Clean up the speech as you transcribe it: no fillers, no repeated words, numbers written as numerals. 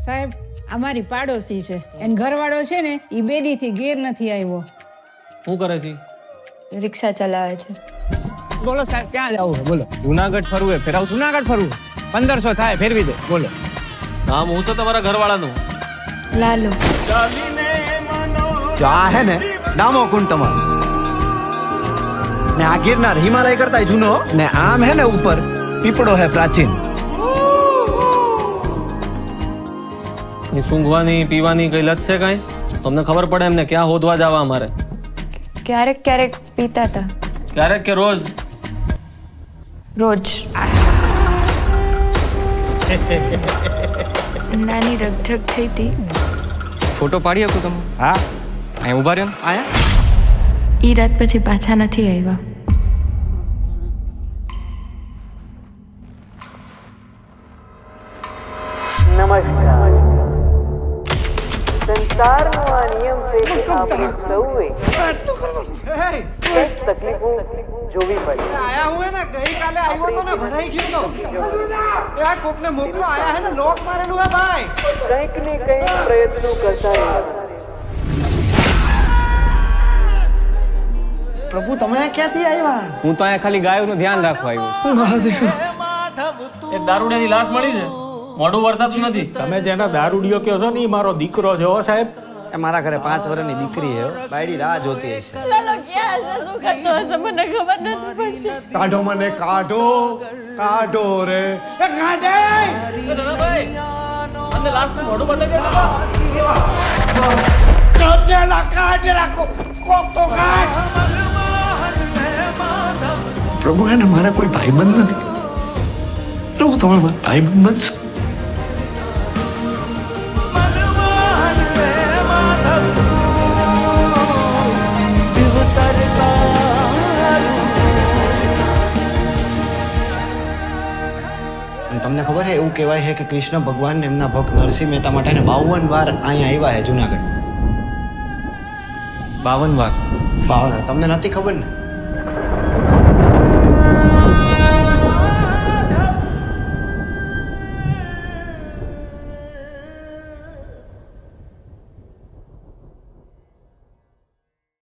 સાહેબ અમારી પાડોશી છે એન ઘરવાળો છે ને એ બેદીથી ઘેર નથી આવ્યો. શું કરે છે? રિક્ષા ચલાવે છે. બોલો સાહેબ ક્યાં જવું છે બોલો? જુનાગઢ ફરવું ફેરાવ જુનાગઢ ફરવું 1500 થાય ફેરવી દે બોલો. નામ હું છે તમારા ઘરવાળાનું? લાલો. જો આ હે ને ડામો કુંડ તમારો ને આ ગિરનાર હિમાલય કરતા જૂનો ને આમ હે ને ઉપર પીપળો હે પ્રાચીન. એ સૂંઘવાની પીવાની કઈ લત છે કાંઈ? તમને ખબર પડે એમને ક્યાં હોદવા જવા અમારે? ક્યારેક ક્યારેક પીતા હતા. ક્યારેક કે રોજ? રોજ. નાની રગઝગ થઈ હતી. ફોટો પાડી શકું તમે? હા અહીં ઊભા રહ્યો ને. આયા ઈ રાત પછી પાછા નથી આવ્યા. નમસ્કાર. સંસારનો આ નિયમ છે કે આપણે સૌએ કંઈક તકલીફો જોવી પડે. આયા હું હે ને ગઈકાલે આવ્યો તો ને ભરાઈ ગયો તો એ આ કોકને મોકલો આયા હે ને લોક મારેલું હે ભાઈ. કંઈક ને કંઈક પ્રયત્નો કરતા રહેવાના. પ્રભુ તમે ક્યાંથી આવ્યા? હું તો અહીંયા ખાલી ગાયોનું ધ્યાન રાખવા આવ્યો. એક દારૂડિયાની લાશ મળી છે, મોઢું વળતાતું નથી. તમે જેના દારૂડિયો કહો છો ને એ મારો દીકરો છે હો સાહેબ. એ મારા ઘરે 5 વર્ષની દીકરી હે બાયડી રાહ જોતી હશે. કાઢો મને કાઢો કાઢો રે એ કાઢે અને લાશનું મોઢું બતાવી દે. કાઢેલા કોક તો કાઢ. પ્રભુ એને મારા કોઈ ભાઈબંધ નથી. પ્રભુ તમે મારા ભાઈબંધ બનશો. તમને ખબર છે એવું કહેવાય છે કે કૃષ્ણ ભગવાન એમના ભક્ત નરસિંહ મહેતા માટે 52 વાર અહીંયા આવ્યા છે જુનાગઢ. 52 વાર? 52 તમને નથી ખબર ને?